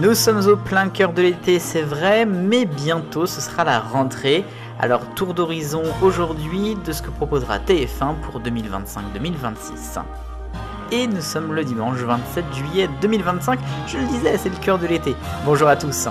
Nous sommes au plein cœur de l'été, c'est vrai, mais bientôt ce sera la rentrée. Alors tour d'horizon aujourd'hui de ce que proposera TF1 pour 2025-2026. Et nous sommes le dimanche 27 juillet 2025, je le disais, c'est le cœur de l'été. Bonjour à tous.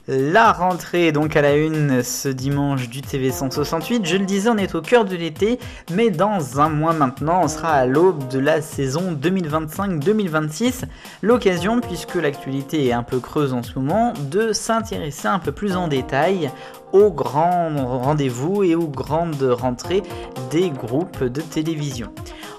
La rentrée donc à la une ce dimanche du TV 168, je le disais, on est au cœur de l'été, mais dans un mois maintenant, on sera à l'aube de la saison 2025-2026. L'occasion, puisque l'actualité est un peu creuse en ce moment, de s'intéresser un peu plus en détail aux grands rendez-vous et aux grandes rentrées des groupes de télévision.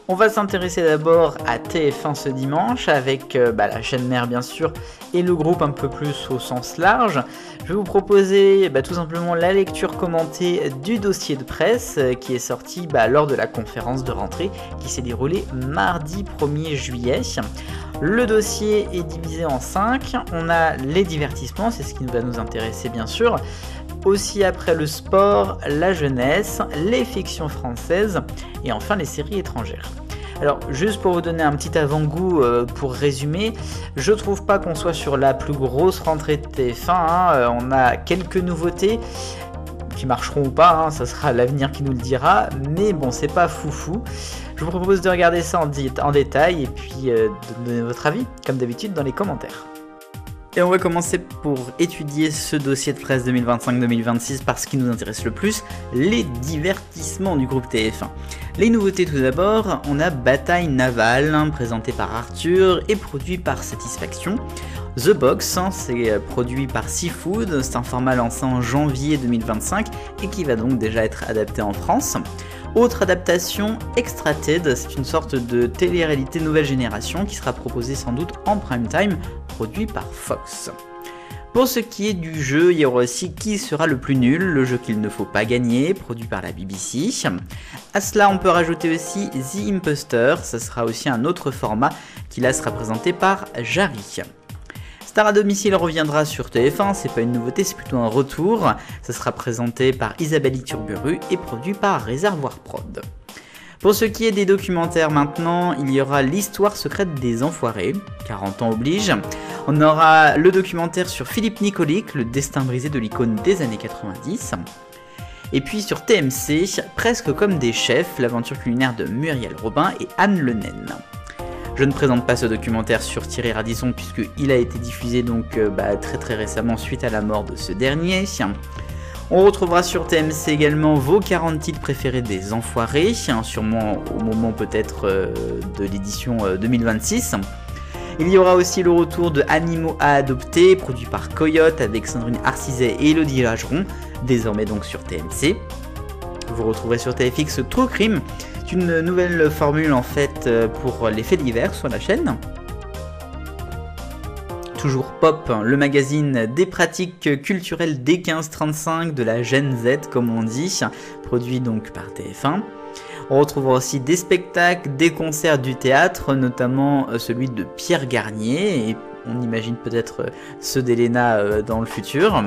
On va s'intéresser d'abord à TF1 ce dimanche avec la chaîne mère bien sûr et le groupe un peu plus au sens large. Je vais vous proposer tout simplement la lecture commentée du dossier de presse qui est sorti lors de la conférence de rentrée qui s'est déroulée mardi 1er juillet. Le dossier est divisé en 5. On a les divertissements, c'est ce qui va nous intéresser bien sûr. Aussi après le sport, la jeunesse, les fictions françaises et enfin les séries étrangères. Alors juste pour vous donner un petit avant-goût pour résumer, je trouve pas qu'on soit sur la plus grosse rentrée de TF1, on a quelques nouveautés qui marcheront ou pas, ça sera l'avenir qui nous le dira, mais bon c'est pas foufou. Je vous propose de regarder ça en détail et puis de donner votre avis comme d'habitude dans les commentaires. Et on va commencer pour étudier ce dossier de presse 2025-2026 par ce qui nous intéresse le plus, les divertissements du groupe TF1. Les nouveautés tout d'abord, on a Bataille Navale, présenté par Arthur et produit par Satisfaction. The Box, c'est produit par Seafood, c'est un format lancé en janvier 2025 et qui va donc déjà être adapté en France. Autre adaptation, Extrated, c'est une sorte de télé-réalité nouvelle génération qui sera proposée sans doute en prime time, produit par Fox. Pour ce qui est du jeu, il y aura aussi Qui sera le plus nul, le jeu qu'il ne faut pas gagner, produit par la BBC. À cela, on peut rajouter aussi The Imposter, ce sera aussi un autre format qui là sera présenté par Jarry. Star à domicile reviendra sur TF1, c'est pas une nouveauté, c'est plutôt un retour. Ça sera présenté par Isabelle Iturburu et produit par Réservoir Prod. Pour ce qui est des documentaires maintenant, il y aura l'histoire secrète des enfoirés, 40 ans oblige. On aura le documentaire sur Philippe Nicolic, le destin brisé de l'icône des années 90. Et puis sur TMC, Presque comme des chefs, l'aventure culinaire de Muriel Robin et Anne Le Naine. Je ne présente pas ce documentaire sur Thierry Radisson puisqu'il a été diffusé donc très récemment suite à la mort de ce dernier. On retrouvera sur TMC également vos 40 titres préférés des enfoirés, sûrement au moment peut-être de l'édition 2026. Il y aura aussi le retour de Animaux à adopter, produit par Coyote avec Sandrine Arcizet et Elodie Lageron, désormais donc sur TMC. Vous retrouverez sur TFX True Crime, c'est une nouvelle formule en fait pour les faits divers sur la chaîne. Toujours Pop, le magazine des pratiques culturelles des 15-35 de la Gen Z comme on dit, produit donc par TF1. On retrouvera aussi des spectacles, des concerts du théâtre, notamment celui de Pierre Garnier, et on imagine peut-être ceux d'Elena dans le futur.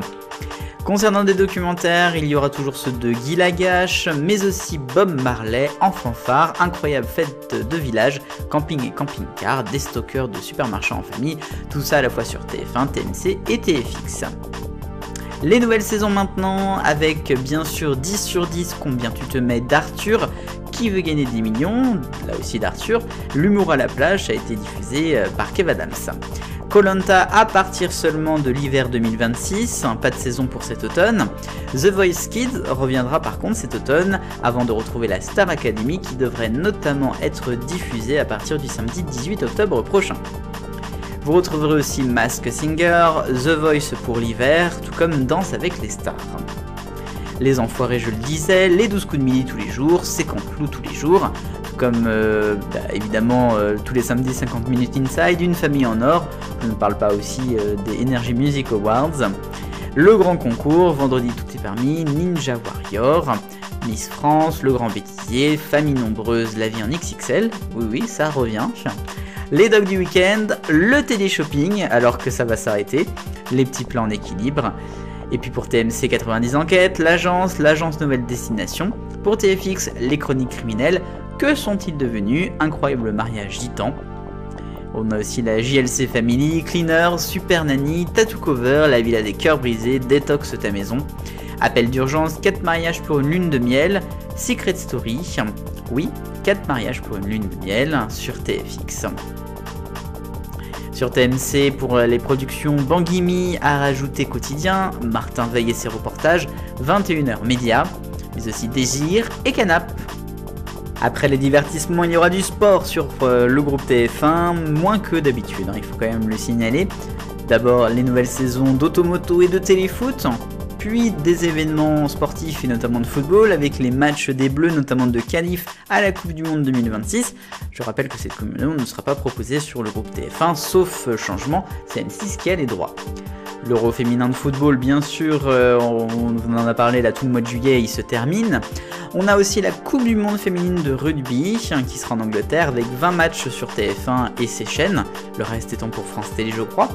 Concernant des documentaires, il y aura toujours ceux de Guy Lagache, mais aussi Bob Marley en fanfare, incroyable fête de village, camping et camping-car, des stockers de supermarchés en famille, tout ça à la fois sur TF1, TMC et TFX. Les nouvelles saisons maintenant, avec bien sûr 10 sur 10, combien tu te mets d'Arthur, Qui veut gagner 10 millions, là aussi d'Arthur, L'humour à la plage a été diffusé par Kev Adams. Koh-Lanta à partir seulement de l'hiver 2026, pas de saison pour cet automne. The Voice Kids reviendra par contre cet automne, avant de retrouver la Star Academy qui devrait notamment être diffusée à partir du samedi 18 octobre prochain. Vous retrouverez aussi Masked Singer, The Voice pour l'hiver, tout comme Danse avec les stars. Les enfoirés, je le disais, les 12 coups de midi tous les jours, c'est Canteloup tous les jours, tout comme évidemment tous les samedis 50 minutes inside, Une famille en or, je ne parle pas aussi des Energy Music Awards, le grand concours, vendredi tout est permis, Ninja Warrior, Miss France, Le Grand Bêtisier, Famille Nombreuse, La Vie en XXL, oui, ça revient. Les Dogs du Week-end, le télé-shopping, alors que ça va s'arrêter, les petits plans en équilibre. Et puis pour TMC 90 enquêtes, l'agence Nouvelle Destination. Pour TFX, les chroniques criminelles, que sont-ils devenus? Incroyable mariage gitan. On a aussi la JLC Family, Cleaner, Super Nanny, Tattoo Cover, La Villa des Cœurs Brisés, Détox ta maison, Appel d'urgence, 4 mariages pour une lune de miel, Secret Story, oui, 4 mariages pour une lune de miel sur TFX. Sur TMC, pour les productions Banguimi à rajouter quotidien, Martin Veil et ses reportages, 21h Média, mais aussi Désir et Canap. Après les divertissements, il y aura du sport sur le groupe TF1, moins que d'habitude, il faut quand même le signaler. D'abord les nouvelles saisons d'Automoto et de Téléfoot, puis des événements sportifs et notamment de football avec les matchs des Bleus, notamment de qualif à la Coupe du Monde 2026. Je rappelle que cette Coupe du Monde ne sera pas proposée sur le groupe TF1, sauf changement, c'est M6 qui a les droits. L'Euro féminin de football, bien sûr, on en a parlé là tout le mois de juillet, il se termine. On a aussi la Coupe du Monde féminine de rugby qui sera en Angleterre avec 20 matchs sur TF1 et ses chaînes, le reste étant pour France Télé je crois.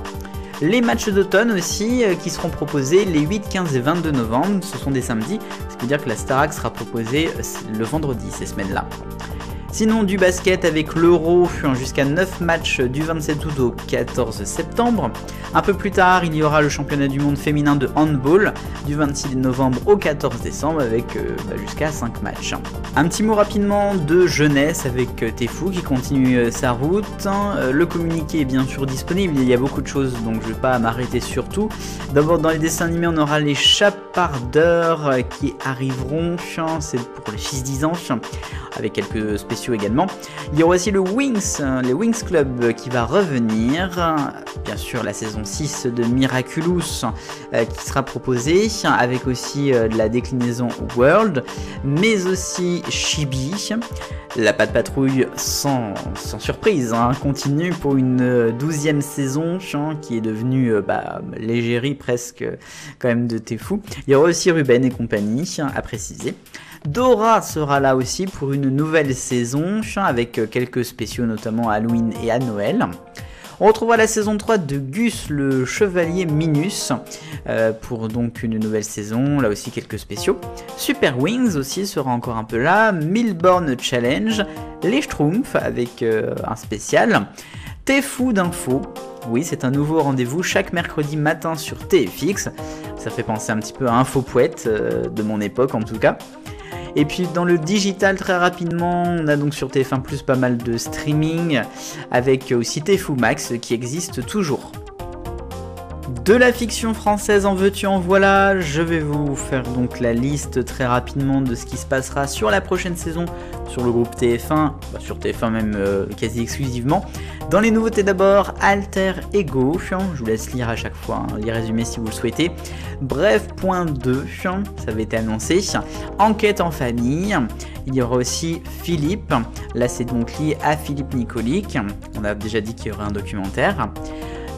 Les matchs d'automne aussi qui seront proposés les 8, 15 et 22 novembre, ce sont des samedis, ce qui veut dire que la Starac sera proposée le vendredi ces semaines-là. Sinon du basket avec l'Euro jusqu'à 9 matchs du 27 août au 14 septembre. Un peu plus tard, il y aura le championnat du monde féminin de handball du 26 novembre au 14 décembre avec jusqu'à 5 matchs. Un petit mot rapidement de jeunesse avec Tfou qui continue sa route. Le communiqué est bien sûr disponible, il y a beaucoup de choses donc je ne vais pas m'arrêter sur tout. D'abord dans les dessins animés on aura les Chapardeurs qui arriveront, c'est pour les fils 10 ans avec quelques spéciaux également. Il y aura aussi le Wings, les Wings Club qui va revenir, bien sûr la saison 6 de Miraculous qui sera proposée avec aussi de la déclinaison World, mais aussi Chibi. La Patte Patrouille sans surprise continue pour une 12e saison qui est devenue l'égérie presque quand même de Tfou. Il y aura aussi Ruben et compagnie à préciser. Dora sera là aussi pour une nouvelle saison avec quelques spéciaux notamment à Halloween et à Noël. On retrouvera la saison 3 de Gus le Chevalier Minus pour donc une nouvelle saison, là aussi quelques spéciaux. Super Wings aussi sera encore un peu là, Milborn Challenge, les Schtroumpfs avec un spécial, Tfou d'info. Oui, c'est un nouveau rendez-vous chaque mercredi matin sur TFX. Ça fait penser un petit peu à Infopouette de mon époque en tout cas. Et puis dans le digital très rapidement, on a donc sur TF1+ pas mal de streaming avec aussi Tfou Max qui existe toujours. De la fiction française en veux-tu en voilà, je vais vous faire donc la liste très rapidement de ce qui se passera sur la prochaine saison sur le groupe TF1, sur TF1 même quasi exclusivement. Dans les nouveautés d'abord, Alter Ego, je vous laisse lire à chaque fois les résumés si vous le souhaitez. Bref, point 2, ça avait été annoncé. Enquête en famille, il y aura aussi Philippe, là c'est donc lié à Philippe Nicolic, on a déjà dit qu'il y aurait un documentaire.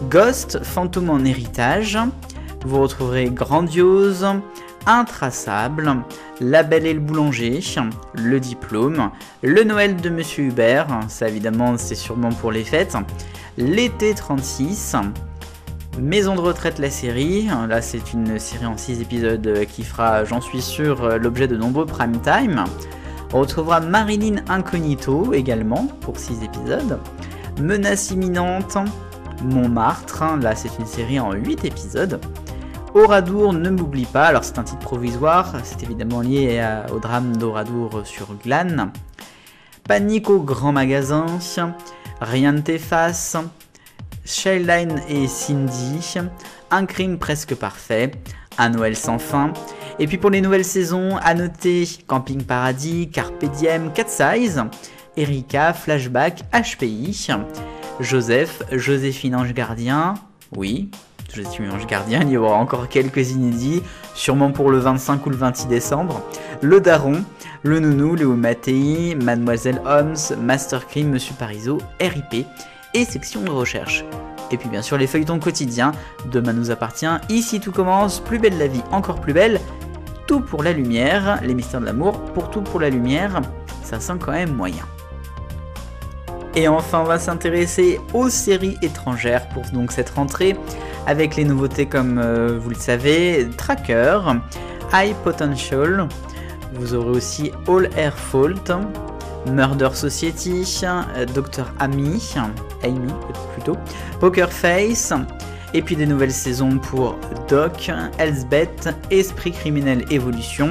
Ghost, fantôme en héritage, vous retrouverez Grandiose, Intraçable, La Belle et le Boulanger, Le Diplôme, Le Noël de Monsieur Hubert, ça évidemment c'est sûrement pour les fêtes, L'été 36, Maison de retraite la série, là c'est une série en 6 épisodes qui fera, j'en suis sûr, l'objet de nombreux prime time. On retrouvera Marilyn Incognito également pour 6 épisodes, Menace imminente, Montmartre, là c'est une série en 8 épisodes. Oradour ne m'oublie pas, alors c'est un titre provisoire, c'est évidemment lié au drame d'Oradour sur Glane. Panique au grand magasin, Rien ne t'efface, Shyline et Cindy, Un crime presque parfait, Un Noël sans fin. Et puis pour les nouvelles saisons, à noter Camping Paradis, Carpe Diem, Cat Size, Erika, Flashback, HPI, Joseph, Joséphine Ange Gardien, oui, Joséphine Ange Gardien, il y aura encore quelques inédits, sûrement pour le 25 ou le 26 décembre, Le Daron, Le Nounou, Léo Mattei, Mademoiselle Holmes, Master Crime, Monsieur Parizeau, RIP et section de recherche. Et puis bien sûr les feuilletons quotidiens, Demain nous appartient, Ici tout commence, Plus belle la vie, encore plus belle, Tout pour la lumière, les mystères de l'amour, pour Tout pour la lumière, ça sent quand même moyen. Et enfin, on va s'intéresser aux séries étrangères pour donc cette rentrée, avec les nouveautés comme vous le savez, Tracker, High Potential, vous aurez aussi All Air Fault, Murder Society, Dr. Amy plutôt, Poker Face, et puis des nouvelles saisons pour Doc, Elsbeth, Esprit criminel Evolution,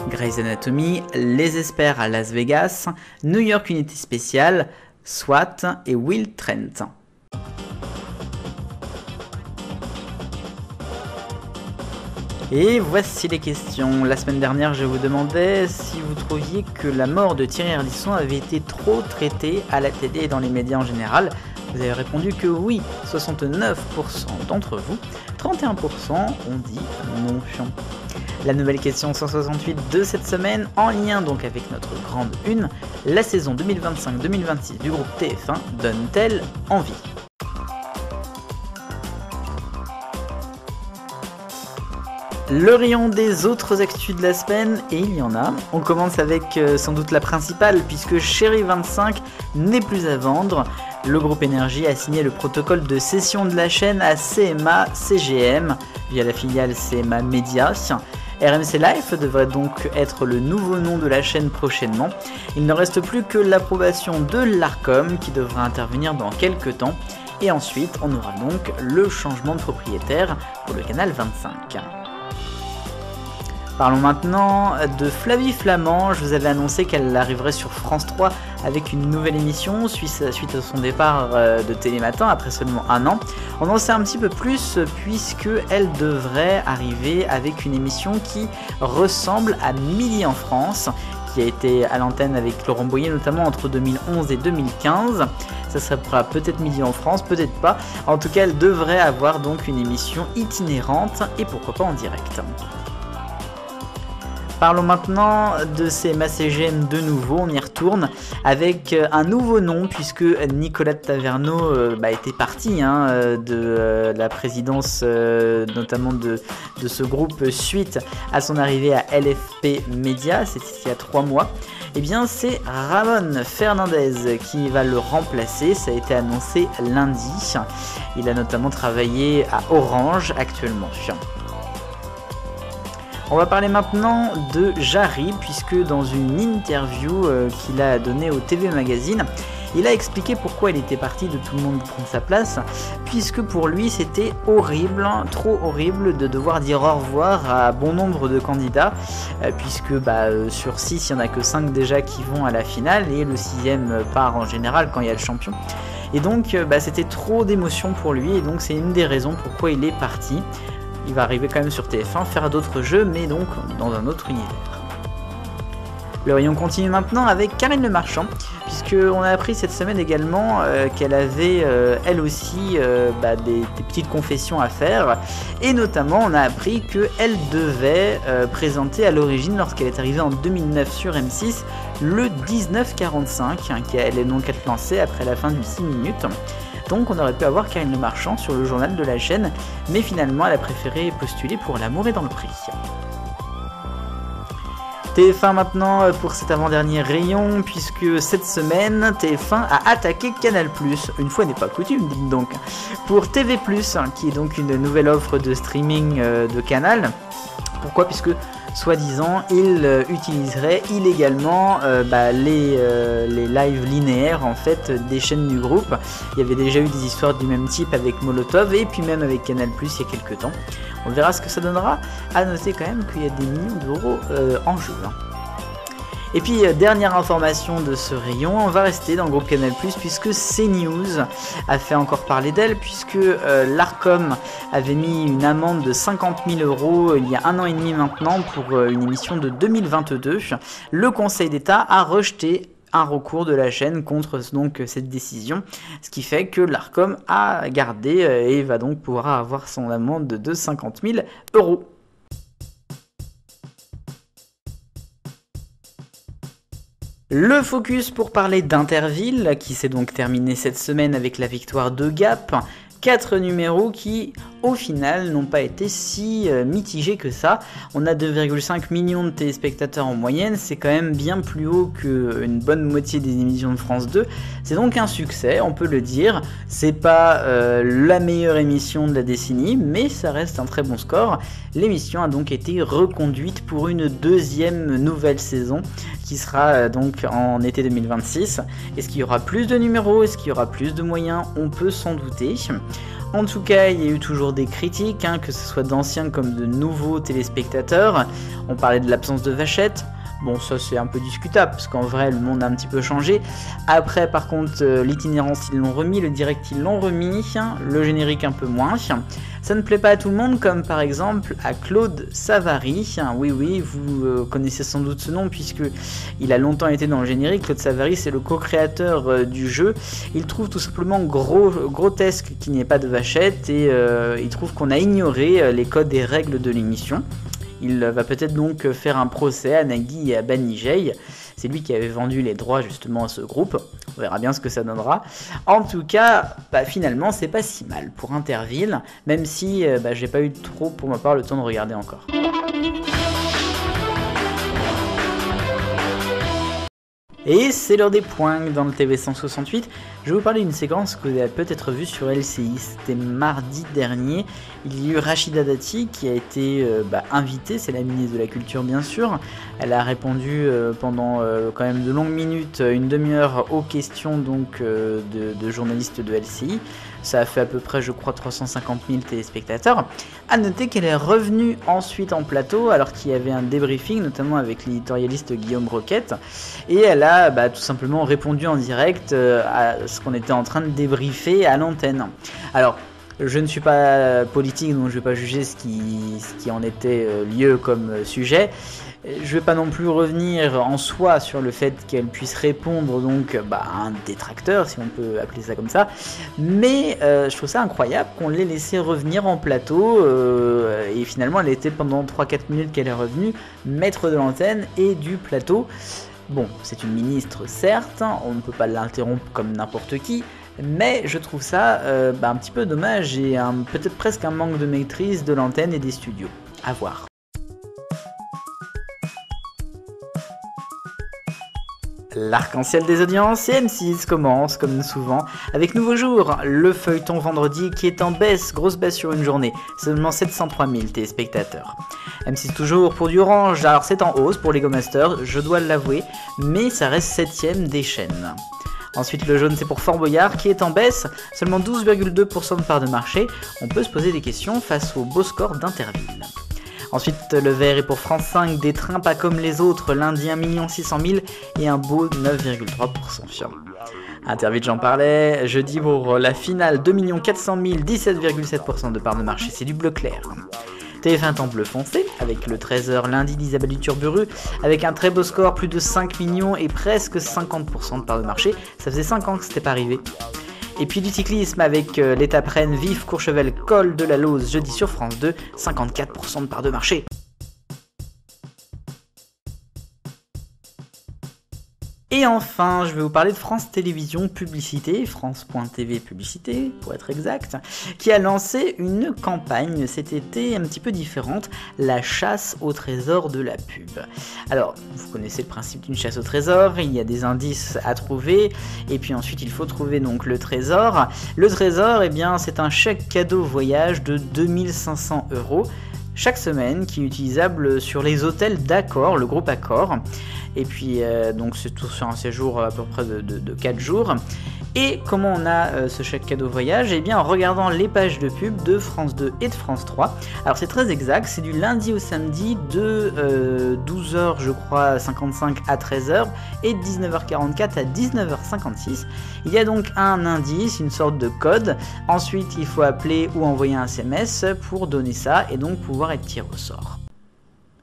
Grey's Anatomy, Les Experts à Las Vegas, New York Unité spéciale, SWAT et Will Trent. Et voici les questions. La semaine dernière, je vous demandais si vous trouviez que la mort de Thierry Ardisson avait été trop traitée à la télé et dans les médias en général. Vous avez répondu que oui, 69% d'entre vous, 31% ont dit non. La nouvelle question 168 de cette semaine, en lien donc avec notre grande une, la saison 2025-2026 du groupe TF1 donne-t-elle envie ? Le rayon des autres actus de la semaine, et il y en a. On commence avec sans doute la principale, puisque Chérie 25 n'est plus à vendre. Le groupe Énergie a signé le protocole de cession de la chaîne à CMA CGM via la filiale CMA Media. RMC Life devrait donc être le nouveau nom de la chaîne prochainement. Il ne reste plus que l'approbation de l'Arcom qui devra intervenir dans quelques temps. Et ensuite, on aura donc le changement de propriétaire pour le canal 25. Parlons maintenant de Flavie Flament. Je vous avais annoncé qu'elle arriverait sur France 3 avec une nouvelle émission suite à son départ de Télématin après seulement un an. On en sait un petit peu plus puisque elle devrait arriver avec une émission qui ressemble à Midi en France, qui a été à l'antenne avec Laurent Boyer notamment entre 2011 et 2015. Ça sera peut-être Midi en France, peut-être pas. En tout cas, elle devrait avoir donc une émission itinérante et pourquoi pas en direct. Parlons maintenant de CMA CGM de nouveau, on y retourne avec un nouveau nom puisque Nicolas Taverneau était parti de la présidence notamment de ce groupe suite à son arrivée à LFP Media, c'était il y a 3 mois. Eh bien c'est Ramon Fernandez qui va le remplacer, ça a été annoncé lundi. Il a notamment travaillé à Orange actuellement. On va parler maintenant de Jarry, puisque dans une interview qu'il a donnée au TV Magazine, il a expliqué pourquoi il était parti de Tout le monde prendre sa place, puisque pour lui c'était horrible, trop horrible de devoir dire au revoir à bon nombre de candidats, puisque sur 6 il n'y en a que 5 déjà qui vont à la finale, et le 6e part en général quand il y a le champion. Et donc c'était trop d'émotions pour lui, et donc c'est une des raisons pourquoi il est parti. Il va arriver quand même sur TF1, faire d'autres jeux, mais donc dans un autre univers. Le rayon continue maintenant avec Karine Le Marchand, puisqu'on a appris cette semaine également qu'elle avait elle aussi des petites confessions à faire, et notamment on a appris qu'elle devait présenter à l'origine, lorsqu'elle est arrivée en 2009 sur M6, le 1945, qui allait donc être lancé après la fin du 6 minutes. Donc on aurait pu avoir Karine Le Marchand sur le journal de la chaîne, mais finalement elle a préféré postuler pour L'amour est dans le prix. TF1 maintenant pour cet avant-dernier rayon, puisque cette semaine TF1 a attaqué Canal+, une fois n'est pas coutume, dites donc, pour TV+, qui est donc une nouvelle offre de streaming de Canal. Pourquoi ? Puisque soi-disant, il utiliserait illégalement les lives linéaires en fait des chaînes du groupe. Il y avait déjà eu des histoires du même type avec Molotov et puis même avec Canal+ il y a quelques temps. On verra ce que ça donnera. À noter quand même qu'il y a des millions d'euros en jeu. Et puis dernière information de ce rayon, on va rester dans le groupe Canal+, puisque CNews a fait encore parler d'elle, puisque l'Arcom avait mis une amende de 50 000 € il y a 1 an et demi maintenant pour une émission de 2022. Le Conseil d'État a rejeté un recours de la chaîne contre donc cette décision, ce qui fait que l'Arcom a gardé et va donc pouvoir avoir son amende de 50 000 €. Le focus pour parler d'Interville, qui s'est donc terminé cette semaine avec la victoire de Gap, 4 numéros qui, au final, n'ont pas été si mitigés que ça. On a 2,5 millions de téléspectateurs en moyenne, c'est quand même bien plus haut qu'une bonne moitié des émissions de France 2. C'est donc un succès, on peut le dire. C'est pas la meilleure émission de la décennie, mais ça reste un très bon score. L'émission a donc été reconduite pour une deuxième nouvelle saison qui sera donc en été 2026. Est-ce qu'il y aura plus de numéros? Est-ce qu'il y aura plus de moyens? On peut s'en douter. En tout cas, il y a eu toujours des critiques, que ce soit d'anciens comme de nouveaux téléspectateurs. On parlait de l'absence de Vachette. Bon, ça c'est un peu discutable, parce qu'en vrai, le monde a un petit peu changé. Après, par contre, l'itinérance, ils l'ont remis, le direct, ils l'ont remis, le générique un peu moins. Ça ne plaît pas à tout le monde, comme par exemple à Claude Savary. Oui, vous connaissez sans doute ce nom, puisqu'il a longtemps été dans le générique. Claude Savary, c'est le co-créateur du jeu. Il trouve tout simplement grotesque qu'il n'y ait pas de Vachette, et il trouve qu'on a ignoré les codes et règles de l'émission. Il va peut-être donc faire un procès à Nagui et à Banijay. C'est lui qui avait vendu les droits justement à ce groupe. On verra bien ce que ça donnera. En tout cas, finalement, c'est pas si mal pour Interville, même si j'ai pas eu trop pour ma part le temps de regarder encore. Et c'est l'heure des points dans le TV 168. Je vais vous parler d'une séquence que vous avez peut-être vue sur LCI. C'était mardi dernier. Il y a eu Rachida Dati qui a été invitée. C'est la ministre de la Culture, bien sûr. Elle a répondu pendant quand même de longues minutes, une demi-heure aux questions donc, de journalistes de LCI. Ça a fait à peu près, je crois, 350 000 téléspectateurs. A noter qu'elle est revenue ensuite en plateau, alors qu'il y avait un débriefing, notamment avec l'éditorialiste Guillaume Roquette. Et elle a tout simplement répondu en direct à ce qu'on était en train de débriefer à l'antenne. Alors, je ne suis pas politique, donc je ne vais pas juger ce qui en était lieu comme sujet. Je ne vais pas non plus revenir en soi sur le fait qu'elle puisse répondre donc à un détracteur, si on peut appeler ça comme ça, mais je trouve ça incroyable qu'on l'ait laissé revenir en plateau, et finalement elle était pendant 3-4 minutes qu'elle est revenue, maître de l'antenne et du plateau. Bon, c'est une ministre certes, on ne peut pas l'interrompre comme n'importe qui, mais je trouve ça un petit peu dommage et peut-être presque un manque de maîtrise de l'antenne et des studios. À voir. L'arc-en-ciel des audiences et M6 commence, comme souvent, avec Nouveau Jour, le feuilleton vendredi qui est en baisse, grosse baisse sur une journée, seulement 703 000 téléspectateurs. M6 toujours pour du orange, alors c'est en hausse pour Lego Masters, je dois l'avouer, mais ça reste 7ème des chaînes. Ensuite le jaune c'est pour Fort Boyard qui est en baisse, seulement 12,2% de part de marché, on peut se poser des questions face au beau score d'Interville. Ensuite, le vert est pour France 5, des trains pas comme les autres, lundi 1 600 000 et un beau 9,3%. Interville, j'en parlais, jeudi pour la finale 2 400 000, 17,7% de part de marché, c'est du bleu clair. TF1 en bleu foncé, avec le 13h lundi d'Isabelle Duturburu, avec un très beau score, plus de 5 millions et presque 50% de part de marché, ça faisait 5 ans que c'était pas arrivé. Et puis du cyclisme avec l'étape Rennes Vif Courchevel Col de la Lose jeudi sur France 2, 54% de part de marché. Et enfin, je vais vous parler de France Télévisions Publicité, France.tv Publicité pour être exact, qui a lancé une campagne cet été un petit peu différente, la chasse au trésor de la pub. Alors, vous connaissez le principe d'une chasse au trésor, il y a des indices à trouver, et puis ensuite il faut trouver donc le trésor. Le trésor, c'est un chèque cadeau voyage de 2500 € chaque semaine qui est utilisable sur les hôtels d'Accor, le groupe Accor. Et puis donc c'est tout sur un séjour à peu près de 4 jours. Et comment on a ce chèque cadeau voyage? En regardant les pages de pub de France 2 et de France 3. Alors c'est très exact, c'est du lundi au samedi de 12h je crois 55 à 13h et de 19h44 à 19h56. Il y a donc un indice, une sorte de code. Ensuite il faut appeler ou envoyer un SMS pour donner ça et donc pouvoir être tiré au sort.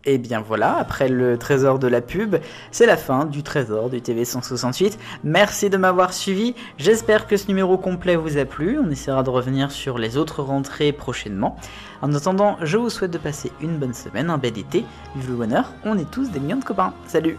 Et bien voilà, après le trésor de la pub, c'est la fin du trésor du TV 168. Merci de m'avoir suivi, j'espère que ce numéro complet vous a plu, on essaiera de revenir sur les autres rentrées prochainement. En attendant, je vous souhaite de passer une bonne semaine, un bel été, vive le bonheur, on est tous des millions de copains, salut!